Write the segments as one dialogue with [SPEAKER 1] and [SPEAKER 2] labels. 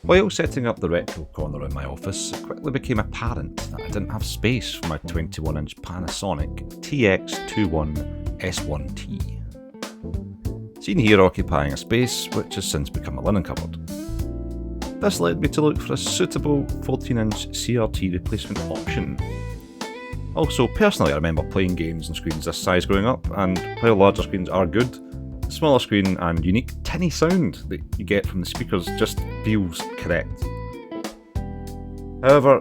[SPEAKER 1] While setting up the retro corner in my office, it quickly became apparent that I didn't have space for my 21-inch Panasonic TX21S1T. Seen here occupying a space which has since become a linen cupboard. This led me to look for a suitable 14-inch CRT replacement option. Also, personally I remember playing games on screens this size growing up, and while larger screens are good, the smaller screen and unique tinny sound that you get from the speakers just feels correct. However,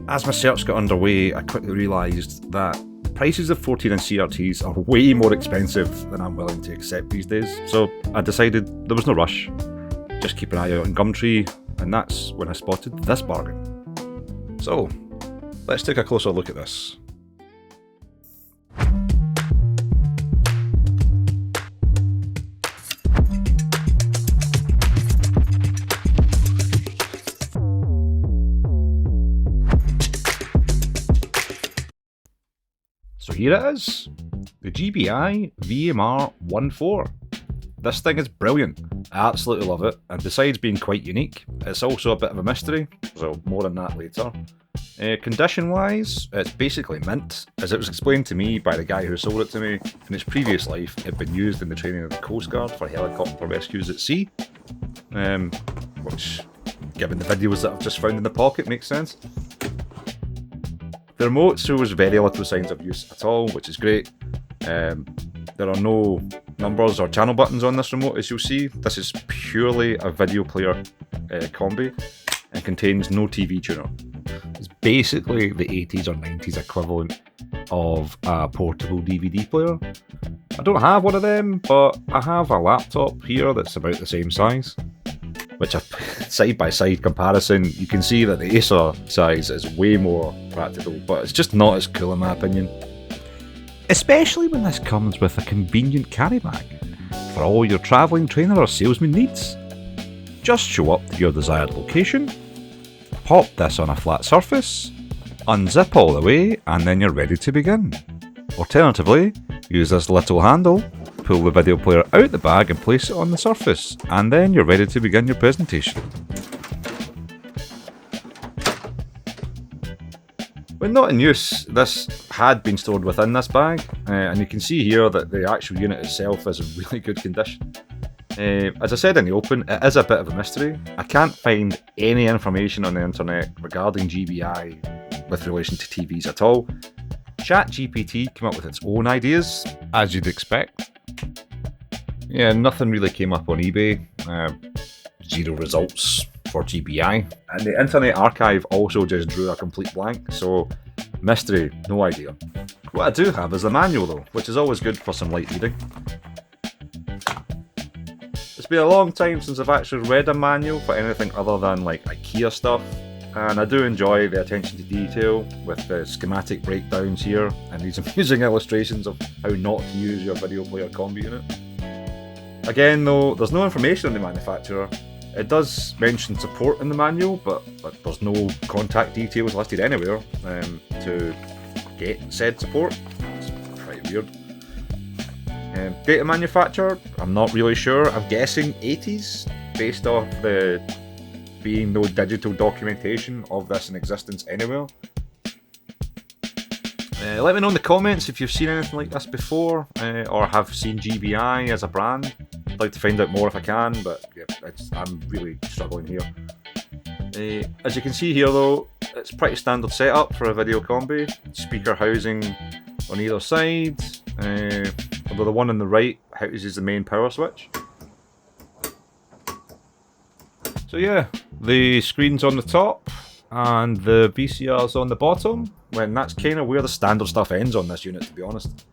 [SPEAKER 1] as my search got underway, I quickly realised that the prices of 14-inch CRTs are way more expensive than I'm willing to accept these days, so I decided there was no rush. Just keep an eye out on Gumtree, and that's when I spotted this bargain. So, let's take a closer look at this. So here it is, the GBI VMR14. This thing is brilliant, I absolutely love it, and besides being quite unique, it's also a bit of a mystery, so more on that later. Condition wise, it's basically mint, as it was explained to me by the guy who sold it to me. In its previous life, it had been used in the training of the Coast Guard for helicopter rescues at sea, which, given the videos that I've just found in the pocket, makes sense. The remote shows very little signs of use at all, which is great. There are no numbers or channel buttons on this remote, as you'll see. This is purely a video player combi and contains no TV tuner. It's basically the 80s or 90s equivalent of a portable DVD player. I don't have one of them, but I have a laptop here that's about the same size. Which, a side-by-side comparison, you can see that the Acer size is way more practical, but it's just not as cool in my opinion. Especially when this comes with a convenient carry bag for all your travelling trainer or salesman needs. Just show up to your desired location, pop this on a flat surface, unzip all the way, and then you're ready to begin. Alternatively, use this little handle, pull the video player out the bag and place it on the surface, and then you're ready to begin your presentation. When not in use, this had been stored within this bag, and you can see here that the actual unit itself is in really good condition. As I said in the open, it is a bit of a mystery. I can't find any information on the internet regarding GBI with relation to TVs at all. ChatGPT came up with its own ideas, as you'd expect. Yeah, nothing really came up on eBay, zero results for GBI, and the Internet Archive also just drew a complete blank, so mystery, no idea. What I do have is the manual though, which is always good for some light reading. It's been a long time since I've actually read a manual for anything other than like IKEA stuff, and I do enjoy the attention to detail with the schematic breakdowns here and these amusing illustrations of how not to use your video player combi unit. Again though, there's no information on the manufacturer. It does mention support in the manual, but there's no contact details listed anywhere to get said support. It's pretty weird. Date of manufacture, I'm not really sure. I'm guessing 80s, based off the being no digital documentation of this in existence anywhere. Let me know in the comments if you've seen anything like this before, or have seen GBI as a brand. I'd like to find out more if I can, but yeah, I'm really struggling here. As you can see here though, it's pretty standard setup for a video combi. Speaker housing on either side, although the one on the right houses the main power switch. So yeah, the screen's on the top and the VCR's on the bottom, when that's kind of where the standard stuff ends on this unit, to be honest.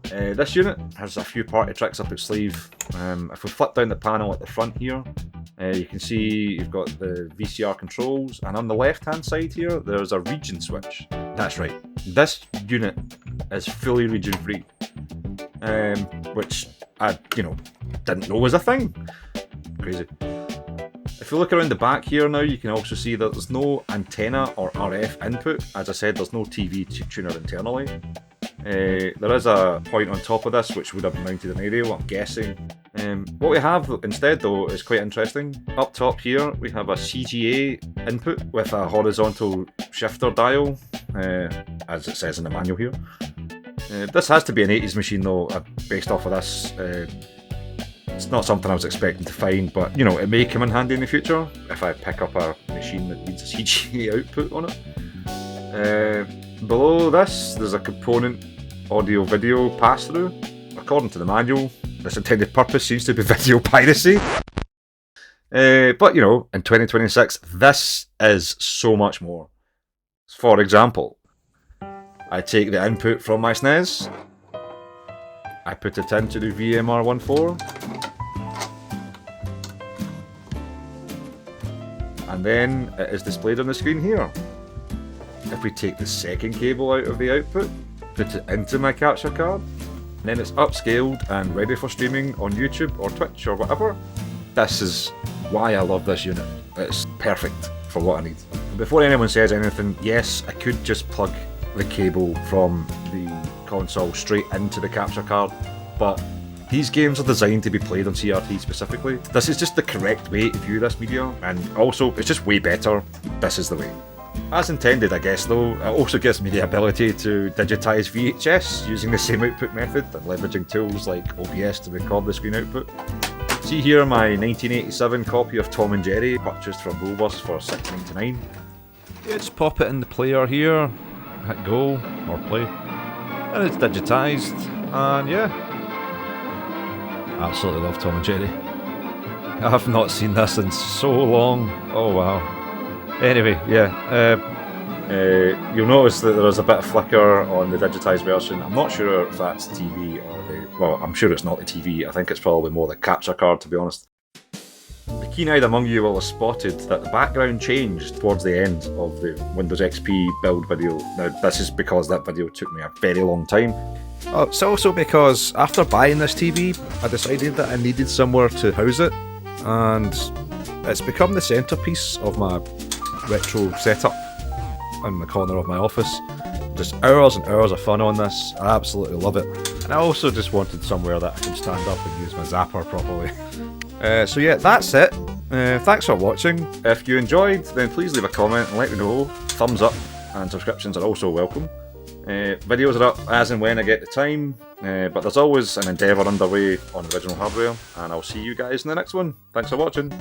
[SPEAKER 1] This unit has a few party tricks up its sleeve. If we flip down the panel at the front here, you can see you've got the VCR controls, and on the left hand side here there's a region switch. That's right, this unit is fully region free, which I didn't know was a thing. Crazy. If you look around the back here now, you can also see that there's no antenna or RF input. As I said, there's no TV tuner internally. There is a point on top of this which would have mounted an aerial, I'm guessing, What we have instead though is quite interesting. Up top here we have a CGA input with a horizontal shifter dial, as it says in the manual here. This has to be an 80s machine though, based off of this. It's not something I was expecting to find, but you know, it may come in handy in the future if I pick up a machine that needs a CGA output on it. Below this, there's a component audio-video pass-through. According to the manual, this intended purpose seems to be video piracy. But you know, in 2026, this is so much more. For example, I take the input from my SNES, I put it into the VMR14, and then it is displayed on the screen here. If we take the second cable out of the output, put it into my capture card, and then it's upscaled and ready for streaming on YouTube or Twitch or whatever. This is why I love this unit. It's perfect for what I need. Before anyone says anything, yes, I could just plug the cable from the console straight into the capture card, but these games are designed to be played on CRT specifically. This is just the correct way to view this media, and also it's just way better. This is the way. As intended, I guess, though, it also gives me the ability to digitize VHS using the same output method and leveraging tools like OBS to record the screen output. See here my 1987 copy of Tom and Jerry, purchased from Woolworths for $6.99. Yeah, just pop it in the player here, hit go, or play, and it's digitised, and yeah. Absolutely love Tom and Jerry. I have not seen this in so long. Oh wow. Anyway, yeah, you'll notice that there's a bit of flicker on the digitised version. I'm not sure if that's TV or the... Well, I'm sure it's not the TV. I think it's probably more the capture card, to be honest. The keen-eyed among you will have spotted that the background changed towards the end of the Windows XP build video. Now, this is because that video took me a very long time. Oh, it's also because after buying this TV, I decided that I needed somewhere to house it, and it's become the centrepiece of my retro setup in the corner of my office. Just hours and hours of fun on this. I absolutely love it. And I also just wanted somewhere that I can stand up and use my zapper properly. So yeah, that's it. Thanks for watching. If you enjoyed, then please leave a comment and let me know. Thumbs up and subscriptions are also welcome. Videos are up as and when I get the time, but there's always an endeavour underway on original hardware, and I'll see you guys in the next one. Thanks for watching.